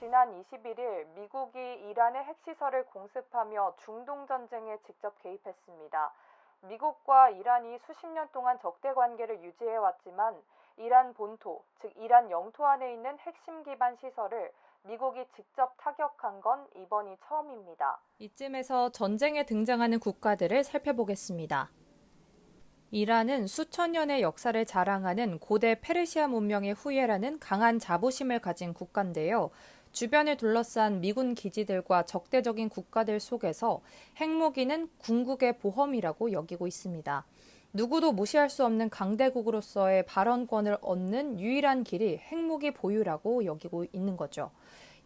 지난 21일 미국이 이란의 핵시설을 공습하며 중동 전쟁에 직접 개입했습니다. 미국과 이란이 수십 년 동안 적대 관계를 유지해왔지만 이란 본토, 즉 이란 영토 안에 있는 핵심 기반 시설을 미국이 직접 타격한 건 이번이 처음입니다. 이쯤에서 전쟁에 등장하는 국가들을 살펴보겠습니다. 이란은 수천 년의 역사를 자랑하는 고대 페르시아 문명의 후예라는 강한 자부심을 가진 국가인데요. 주변을 둘러싼 미군 기지들과 적대적인 국가들 속에서 핵무기는 궁극의 보험이라고 여기고 있습니다. 누구도 무시할 수 없는 강대국으로서의 발언권을 얻는 유일한 길이 핵무기 보유라고 여기고 있는 거죠.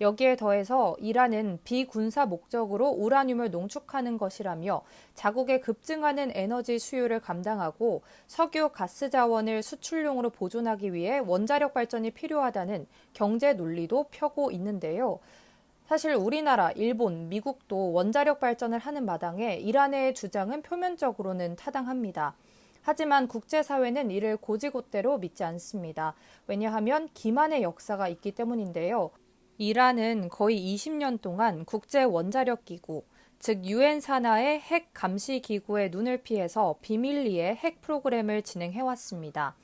여기에 더해서 이란은 비군사 목적으로 우라늄을 농축하는 것이라며 자국의 급증하는 에너지 수요를 감당하고 석유, 가스 자원을 수출용으로 보존하기 위해 원자력 발전이 필요하다는 경제 논리도 펴고 있는데요. 사실 우리나라, 일본, 미국도 원자력 발전을 하는 마당에 이란의 주장은 표면적으로는 타당합니다. 하지만 국제사회는 이를 고지곳대로 믿지 않습니다. 왜냐하면 기만의 역사가 있기 때문인데요. 이란은 거의 20년 동안 국제원자력기구, 즉 유엔 산하의 핵 감시 기구의 눈을 피해서 비밀리에 핵 프로그램을 진행해왔습니다.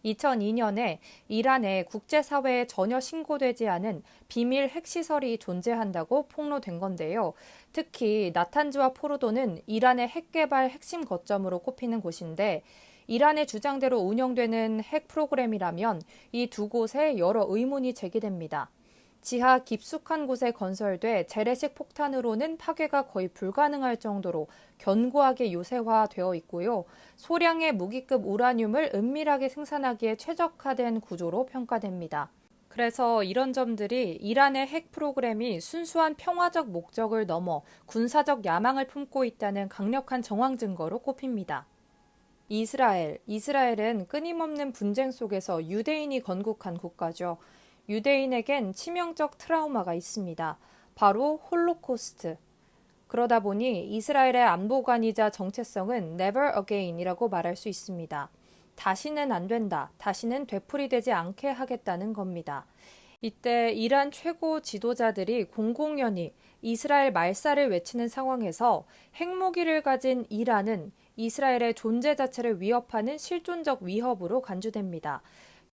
2002년에 이란에 국제사회에 전혀 신고되지 않은 비밀 핵시설이 존재한다고 폭로된 건데요. 특히 나탄즈와 포르도는 이란의 핵개발 핵심 거점으로 꼽히는 곳인데 이란의 주장대로 운영되는 핵 프로그램이라면 이 두 곳에 여러 의문이 제기됩니다. 지하 깊숙한 곳에 건설돼 재래식 폭탄으로는 파괴가 거의 불가능할 정도로 견고하게 요새화되어 있고요. 소량의 무기급 우라늄을 은밀하게 생산하기에 최적화된 구조로 평가됩니다. 그래서 이런 점들이 이란의 핵 프로그램이 순수한 평화적 목적을 넘어 군사적 야망을 품고 있다는 강력한 정황 증거로 꼽힙니다. 이스라엘은 끊임없는 분쟁 속에서 유대인이 건국한 국가죠. 유대인에겐 치명적 트라우마가 있습니다. 바로 홀로코스트. 그러다 보니 이스라엘의 안보관이자 정체성은 never again이라고 말할 수 있습니다. 다시는 안 된다, 다시는 되풀이되지 않게 하겠다는 겁니다. 이때 이란 최고 지도자들이 공공연히 이스라엘 말살을 외치는 상황에서 핵무기를 가진 이란은 이스라엘의 존재 자체를 위협하는 실존적 위협으로 간주됩니다.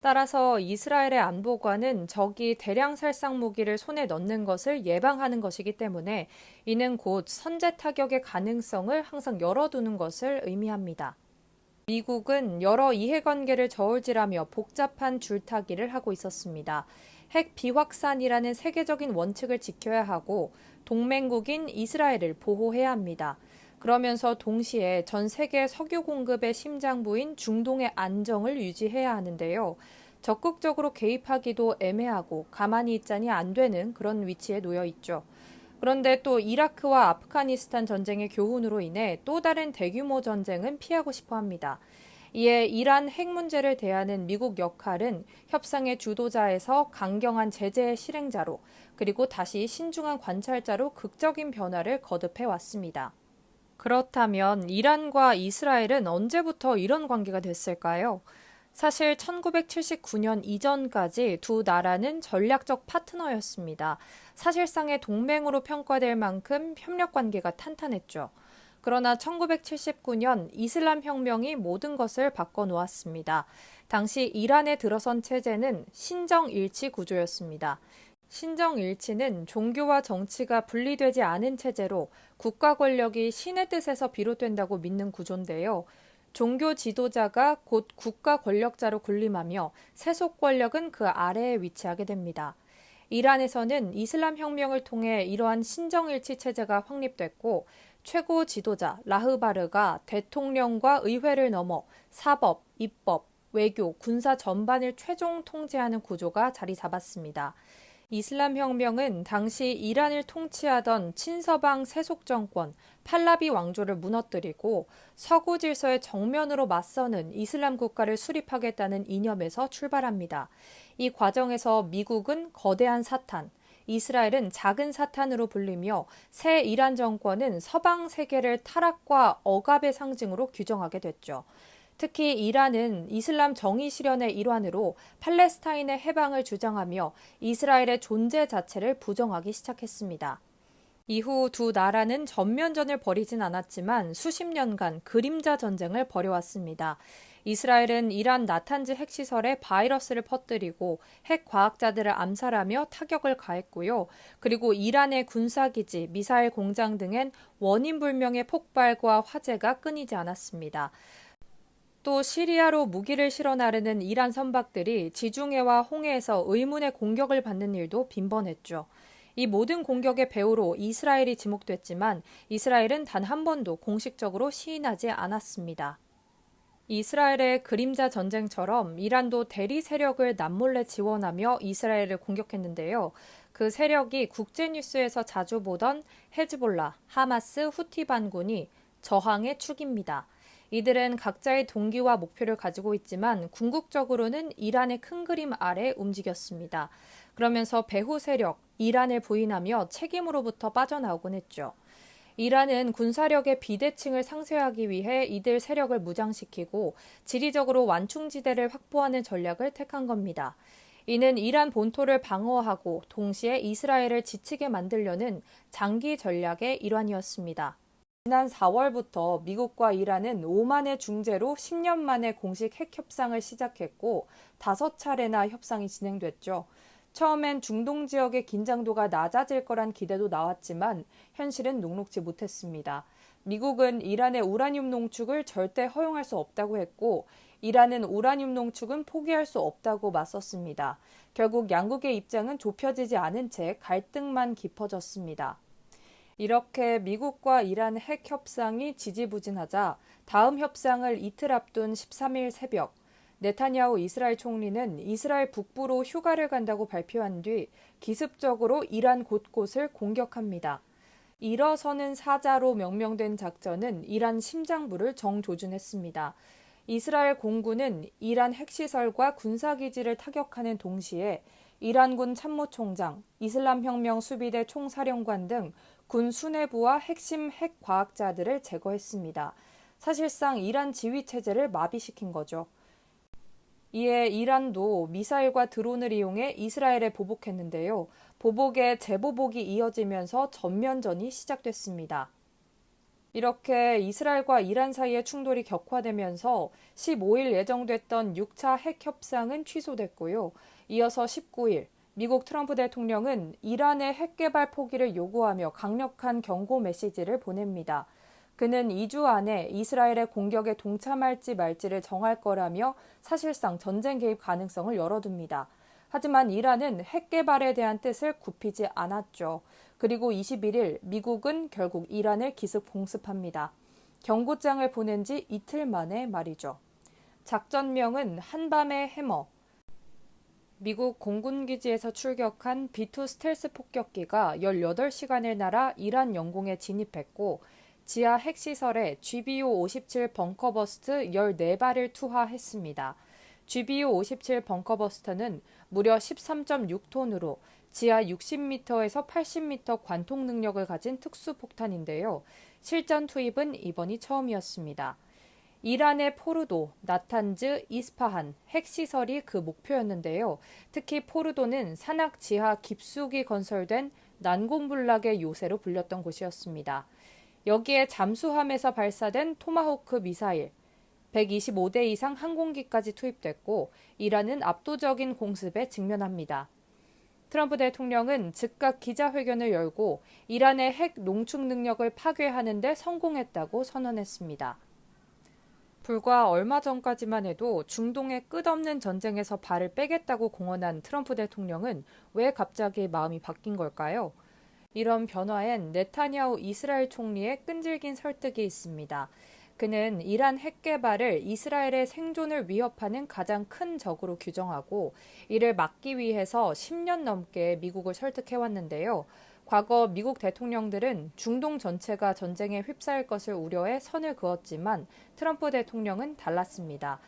따라서 이스라엘의 안보관은 적이 대량 살상 무기를 손에 넣는 것을 예방하는 것이기 때문에 이는 곧 선제 타격의 가능성을 항상 열어두는 것을 의미합니다. 미국은 여러 이해관계를 저울질하며 복잡한 줄타기를 하고 있었습니다. 핵 비확산이라는 세계적인 원칙을 지켜야 하고 동맹국인 이스라엘을 보호해야 합니다. 그러면서 동시에 전 세계 석유 공급의 심장부인 중동의 안정을 유지해야 하는데요. 적극적으로 개입하기도 애매하고 가만히 있자니 안 되는 그런 위치에 놓여 있죠. 그런데 또 이라크와 아프가니스탄 전쟁의 교훈으로 인해 또 다른 대규모 전쟁은 피하고 싶어 합니다. 이에 이란 핵 문제를 대하는 미국 역할은 협상의 주도자에서 강경한 제재의 실행자로 그리고 다시 신중한 관찰자로 극적인 변화를 거듭해 왔습니다. 그렇다면 이란과 이스라엘은 언제부터 이런 관계가 됐을까요? 사실 1979년 이전까지 두 나라는 전략적 파트너였습니다. 사실상의 동맹으로 평가될 만큼 협력 관계가 탄탄했죠. 그러나 1979년 이슬람 혁명이 모든 것을 바꿔놓았습니다. 당시 이란에 들어선 체제는 신정일치 구조였습니다. 신정일치는 종교와 정치가 분리되지 않은 체제로 국가 권력이 신의 뜻에서 비롯된다고 믿는 구조인데요. 종교 지도자가 곧 국가 권력자로 군림하며 세속 권력은 그 아래에 위치하게 됩니다. 이란에서는 이슬람 혁명을 통해 이러한 신정일치 체제가 확립됐고 최고 지도자 라흐바르가 대통령과 의회를 넘어 사법, 입법, 외교, 군사 전반을 최종 통제하는 구조가 자리 잡았습니다. 이슬람 혁명은 당시 이란을 통치하던 친서방 세속 정권 팔라비 왕조를 무너뜨리고 서구 질서의 정면으로 맞서는 이슬람 국가를 수립하겠다는 이념에서 출발합니다. 이 과정에서 미국은 거대한 사탄, 이스라엘은 작은 사탄으로 불리며 새 이란 정권은 서방 세계를 타락과 억압의 상징으로 규정하게 됐죠. 특히 이란은 이슬람 정의 실현의 일환으로 팔레스타인의 해방을 주장하며 이스라엘의 존재 자체를 부정하기 시작했습니다. 이후 두 나라는 전면전을 벌이진 않았지만 수십 년간 그림자 전쟁을 벌여왔습니다. 이스라엘은 이란 나탄즈 핵시설에 바이러스를 퍼뜨리고 핵 과학자들을 암살하며 타격을 가했고요. 그리고 이란의 군사기지, 미사일 공장 등엔 원인 불명의 폭발과 화재가 끊이지 않았습니다. 또 시리아로 무기를 실어 나르는 이란 선박들이 지중해와 홍해에서 의문의 공격을 받는 일도 빈번했죠. 이 모든 공격의 배후로 이스라엘이 지목됐지만 이스라엘은 단 한 번도 공식적으로 시인하지 않았습니다. 이스라엘의 그림자 전쟁처럼 이란도 대리 세력을 남몰래 지원하며 이스라엘을 공격했는데요. 그 세력이 국제뉴스에서 자주 보던 헤즈볼라, 하마스, 후티 반군이 저항의 축입니다. 이들은 각자의 동기와 목표를 가지고 있지만 궁극적으로는 이란의 큰 그림 아래 움직였습니다. 그러면서 배후 세력, 이란을 부인하며 책임으로부터 빠져나오곤 했죠. 이란은 군사력의 비대칭을 상쇄하기 위해 이들 세력을 무장시키고 지리적으로 완충지대를 확보하는 전략을 택한 겁니다. 이는 이란 본토를 방어하고 동시에 이스라엘을 지치게 만들려는 장기 전략의 일환이었습니다. 지난 4월부터 미국과 이란은 오만의 중재로 10년 만에 공식 핵 협상을 시작했고 5차례나 협상이 진행됐죠. 처음엔 중동 지역의 긴장도가 낮아질 거란 기대도 나왔지만 현실은 녹록지 못했습니다. 미국은 이란의 우라늄 농축을 절대 허용할 수 없다고 했고 이란은 우라늄 농축은 포기할 수 없다고 맞섰습니다. 결국 양국의 입장은 좁혀지지 않은 채 갈등만 깊어졌습니다. 이렇게 미국과 이란 핵 협상이 지지부진하자 다음 협상을 이틀 앞둔 13일 새벽 네타냐후 이스라엘 총리는 이스라엘 북부로 휴가를 간다고 발표한 뒤 기습적으로 이란 곳곳을 공격합니다. 일어서는 사자로 명명된 작전은 이란 심장부를 정조준했습니다. 이스라엘 공군은 이란 핵시설과 군사기지를 타격하는 동시에 이란군 참모총장, 이슬람혁명 수비대 총사령관 등 군 수뇌부와 핵심 핵 과학자들을 제거했습니다. 사실상 이란 지휘체제를 마비시킨 거죠. 이에 이란도 미사일과 드론을 이용해 이스라엘에 보복했는데요. 보복에 재보복이 이어지면서 전면전이 시작됐습니다. 이렇게 이스라엘과 이란 사이의 충돌이 격화되면서 15일 예정됐던 6차 핵 협상은 취소됐고요. 이어서 19일 미국 트럼프 대통령은 이란의 핵 개발 포기를 요구하며 강력한 경고 메시지를 보냅니다. 그는 2주 안에 이스라엘의 공격에 동참할지 말지를 정할 거라며 사실상 전쟁 개입 가능성을 열어둡니다. 하지만 이란은 핵 개발에 대한 뜻을 굽히지 않았죠. 그리고 21일 미국은 결국 이란을 기습 공습합니다. 경고장을 보낸 지 이틀 만에 말이죠. 작전명은 한밤의 해머. 미국 공군기지에서 출격한 B-2 스텔스 폭격기가 18시간을 날아 이란 영공에 진입했고 지하 핵시설에 GBU-57 벙커버스트 14발을 투하했습니다. GBU-57 벙커버스터는 무려 13.6톤으로 지하 60m에서 80m 관통 능력을 가진 특수폭탄인데요. 실전 투입은 이번이 처음이었습니다. 이란의 포르도, 나탄즈, 이스파한 핵시설이 그 목표였는데요. 특히 포르도는 산악 지하 깊숙이 건설된 난공불락의 요새로 불렸던 곳이었습니다. 여기에 잠수함에서 발사된 토마호크 미사일, 125대 이상 항공기까지 투입됐고 이란은 압도적인 공습에 직면합니다. 트럼프 대통령은 즉각 기자회견을 열고 이란의 핵 농축 능력을 파괴하는 데 성공했다고 선언했습니다. 불과 얼마 전까지만 해도 중동의 끝없는 전쟁에서 발을 빼겠다고 공언한 트럼프 대통령은 왜 갑자기 마음이 바뀐 걸까요? 이런 변화엔 네타냐후 이스라엘 총리의 끈질긴 설득이 있습니다. 그는 이란 핵 개발을 이스라엘의 생존을 위협하는 가장 큰 적으로 규정하고 이를 막기 위해서 10년 넘게 미국을 설득해왔는데요. 과거 미국 대통령들은 중동 전체가 전쟁에 휩싸일 것을 우려해 선을 그었지만 트럼프 대통령은 달랐습니다.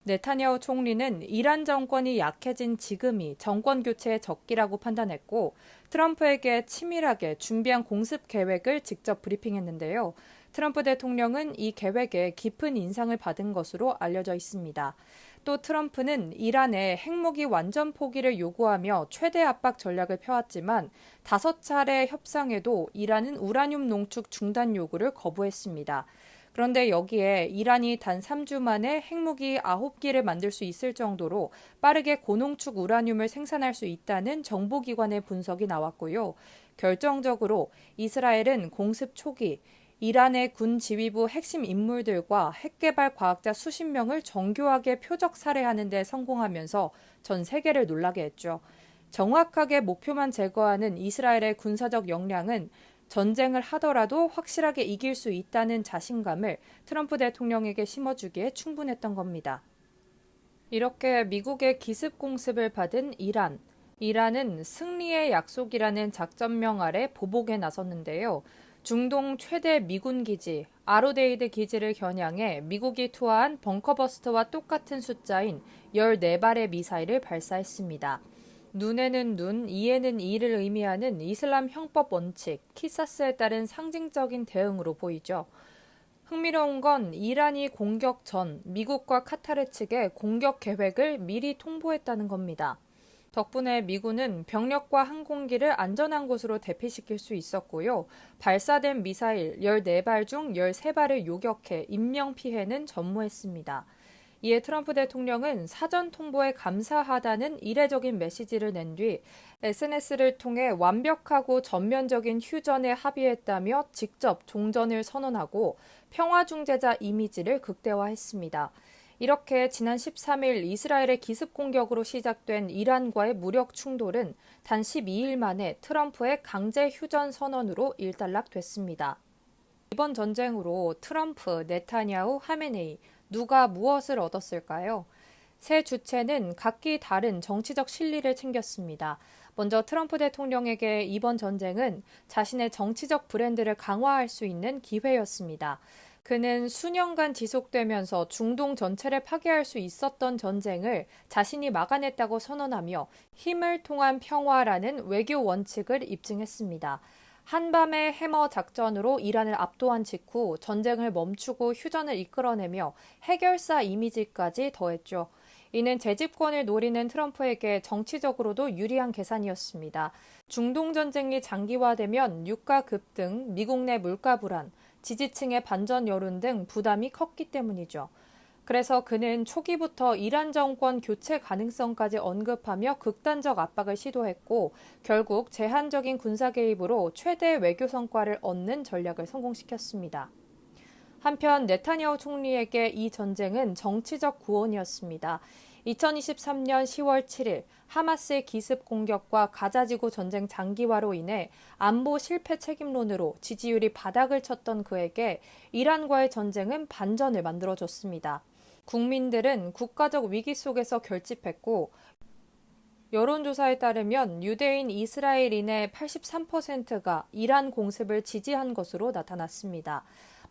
네타냐후 총리는 이란 정권이 약해진 지금이 정권 교체의 적기라고 판단했고 트럼프에게 치밀하게 준비한 공습 계획을 직접 브리핑했는데요. 트럼프 대통령은 이 계획에 깊은 인상을 받은 것으로 알려져 있습니다. 또 트럼프는 이란의 핵무기 완전 포기를 요구하며 최대 압박 전략을 펴왔지만 5차례 협상에도 이란은 우라늄 농축 중단 요구를 거부했습니다. 그런데 여기에 이란이 단 3주 만에 핵무기 9기를 만들 수 있을 정도로 빠르게 고농축 우라늄을 생산할 수 있다는 정보기관의 분석이 나왔고요. 결정적으로 이스라엘은 공습 초기 이란의 군 지휘부 핵심 인물들과 핵개발 과학자 수십 명을 정교하게 표적 살해하는 데 성공하면서 전 세계를 놀라게 했죠. 정확하게 목표만 제거하는 이스라엘의 군사적 역량은 전쟁을 하더라도 확실하게 이길 수 있다는 자신감을 트럼프 대통령에게 심어주기에 충분했던 겁니다. 이렇게 미국의 기습 공습을 받은 이란. 이란은 승리의 약속이라는 작전명 아래 보복에 나섰는데요. 중동 최대 미군 기지 아로데이드 기지를 겨냥해 미국이 투하한 벙커버스터와 똑같은 숫자인 14발의 미사일을 발사했습니다. 눈에는 눈, 이에는 이를 의미하는 이슬람 형법 원칙, 키사스에 따른 상징적인 대응으로 보이죠. 흥미로운 건 이란이 공격 전 미국과 카타르 측에 공격 계획을 미리 통보했다는 겁니다. 덕분에 미군은 병력과 항공기를 안전한 곳으로 대피시킬 수 있었고요. 발사된 미사일 14발 중 13발을 요격해 인명피해는 전무했습니다. 이에 트럼프 대통령은 사전 통보에 감사하다는 이례적인 메시지를 낸 뒤 SNS를 통해 완벽하고 전면적인 휴전에 합의했다며 직접 종전을 선언하고 평화중재자 이미지를 극대화했습니다. 이렇게 지난 13일 이스라엘의 기습 공격으로 시작된 이란과의 무력 충돌은 단 12일 만에 트럼프의 강제 휴전 선언으로 일단락됐습니다. 이번 전쟁으로 트럼프, 네타냐후, 하메네이 누가 무엇을 얻었을까요? 세 주체는 각기 다른 정치적 실리를 챙겼습니다. 먼저 트럼프 대통령에게 이번 전쟁은 자신의 정치적 브랜드를 강화할 수 있는 기회였습니다. 그는 수년간 지속되면서 중동 전체를 파괴할 수 있었던 전쟁을 자신이 막아냈다고 선언하며 힘을 통한 평화라는 외교 원칙을 입증했습니다. 한밤의 해머 작전으로 이란을 압도한 직후 전쟁을 멈추고 휴전을 이끌어내며 해결사 이미지까지 더했죠. 이는 재집권을 노리는 트럼프에게 정치적으로도 유리한 계산이었습니다. 중동 전쟁이 장기화되면 유가 급등, 미국 내 물가 불안, 지지층의 반전 여론 등 부담이 컸기 때문이죠. 그래서 그는 초기부터 이란 정권 교체 가능성까지 언급하며 극단적 압박을 시도했고 결국 제한적인 군사 개입으로 최대 외교 성과를 얻는 전략을 성공시켰습니다. 한편 네타냐후 총리에게 이 전쟁은 정치적 구원이었습니다. 2023년 10월 7일 하마스의 기습 공격과 가자지구 전쟁 장기화로 인해 안보 실패 책임론으로 지지율이 바닥을 쳤던 그에게 이란과의 전쟁은 반전을 만들어줬습니다. 국민들은 국가적 위기 속에서 결집했고 여론조사에 따르면 유대인 이스라엘인의 83%가 이란 공습을 지지한 것으로 나타났습니다.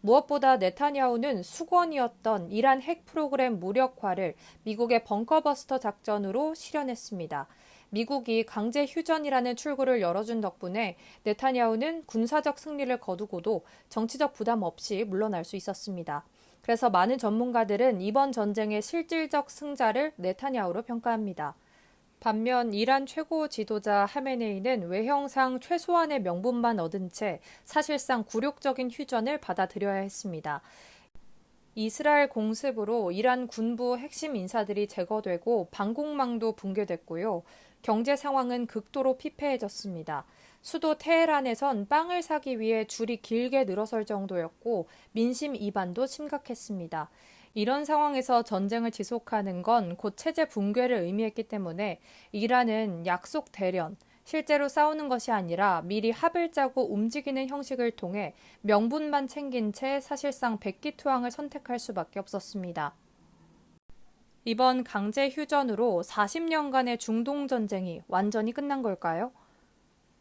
무엇보다 네타냐후는 수건이었던 이란 핵 프로그램 무력화를 미국의 벙커버스터 작전으로 실현했습니다. 미국이 강제 휴전이라는 출구를 열어준 덕분에 네타냐후는 군사적 승리를 거두고도 정치적 부담 없이 물러날 수 있었습니다. 그래서 많은 전문가들은 이번 전쟁의 실질적 승자를 네타냐후로 평가합니다. 반면 이란 최고 지도자 하메네이는 외형상 최소한의 명분만 얻은 채 사실상 굴욕적인 휴전을 받아들여야 했습니다. 이스라엘 공습으로 이란 군부 핵심 인사들이 제거되고 방공망도 붕괴됐고요. 경제 상황은 극도로 피폐해졌습니다. 수도 테헤란에선 빵을 사기 위해 줄이 길게 늘어설 정도였고 민심 이반도 심각했습니다. 이런 상황에서 전쟁을 지속하는 건 곧 체제 붕괴를 의미했기 때문에 이란은 약속 대련, 실제로 싸우는 것이 아니라 미리 합을 짜고 움직이는 형식을 통해 명분만 챙긴 채 사실상 백기투항을 선택할 수밖에 없었습니다. 이번 강제 휴전으로 40년간의 중동 전쟁이 완전히 끝난 걸까요?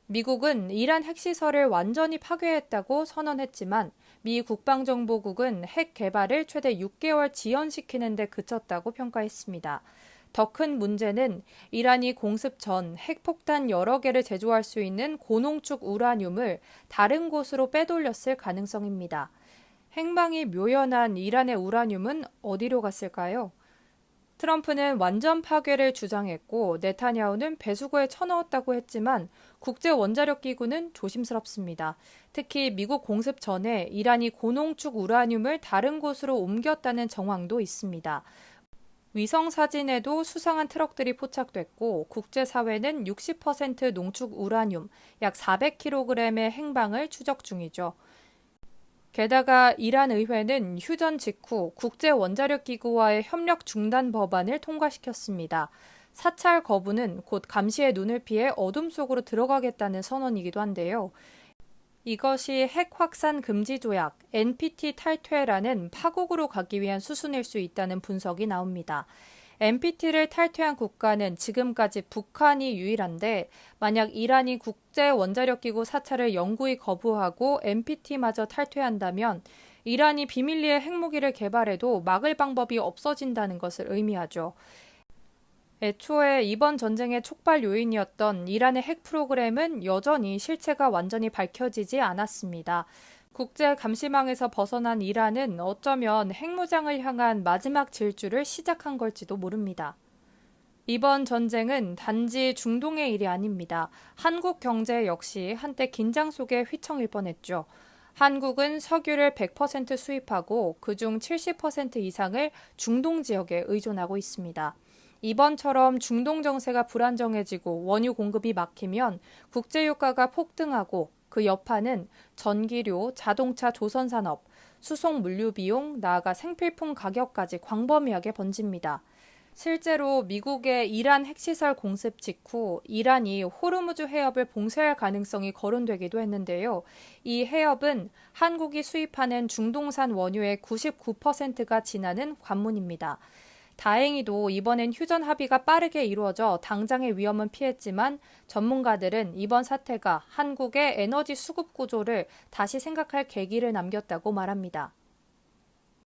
미국은 이란 핵시설을 완전히 파괴했다고 선언했지만 미 국방정보국은 핵 개발을 최대 6개월 지연시키는 데 그쳤다고 평가했습니다. 더 큰 문제는 이란이 공습 전 핵폭탄 여러 개를 제조할 수 있는 고농축 우라늄을 다른 곳으로 빼돌렸을 가능성입니다. 행방이 묘연한 이란의 우라늄은 어디로 갔을까요? 트럼프는 완전 파괴를 주장했고 네타냐후는 배수구에 쳐넣었다고 했지만 국제원자력기구는 조심스럽습니다. 특히 미국 공습 전에 이란이 고농축 우라늄을 다른 곳으로 옮겼다는 정황도 있습니다. 위성 사진에도 수상한 트럭들이 포착됐고 국제사회는 60% 농축 우라늄, 약 400kg의 행방을 추적 중이죠. 게다가 이란 의회는 휴전 직후 국제원자력기구와의 협력 중단 법안을 통과시켰습니다. 사찰 거부는 곧 감시의 눈을 피해 어둠 속으로 들어가겠다는 선언이기도 한데요. 이것이 핵 확산 금지 조약 NPT 탈퇴라는 파국으로 가기 위한 수순일 수 있다는 분석이 나옵니다. NPT를 탈퇴한 국가는 지금까지 북한이 유일한데 만약 이란이 국제원자력기구 사찰을 영구히 거부하고 NPT마저 탈퇴한다면 이란이 비밀리에 핵무기를 개발해도 막을 방법이 없어진다는 것을 의미하죠. 애초에 이번 전쟁의 촉발 요인이었던 이란의 핵 프로그램은 여전히 실체가 완전히 밝혀지지 않았습니다. 국제 감시망에서 벗어난 이란은 어쩌면 핵무장을 향한 마지막 질주를 시작한 걸지도 모릅니다. 이번 전쟁은 단지 중동의 일이 아닙니다. 한국 경제 역시 한때 긴장 속에 휘청일 뻔했죠. 한국은 석유를 100% 수입하고 그중 70% 이상을 중동 지역에 의존하고 있습니다. 이번처럼 중동 정세가 불안정해지고 원유 공급이 막히면 국제유가가 폭등하고 그 여파는 전기료, 자동차 조선산업, 수송 물류 비용, 나아가 생필품 가격까지 광범위하게 번집니다. 실제로 미국의 이란 핵시설 공습 직후 이란이 호르무즈 해협을 봉쇄할 가능성이 거론되기도 했는데요. 이 해협은 한국이 수입하는 중동산 원유의 99%가 지나는 관문입니다. 다행히도 이번엔 휴전 합의가 빠르게 이루어져 당장의 위험은 피했지만 전문가들은 이번 사태가 한국의 에너지 수급 구조를 다시 생각할 계기를 남겼다고 말합니다.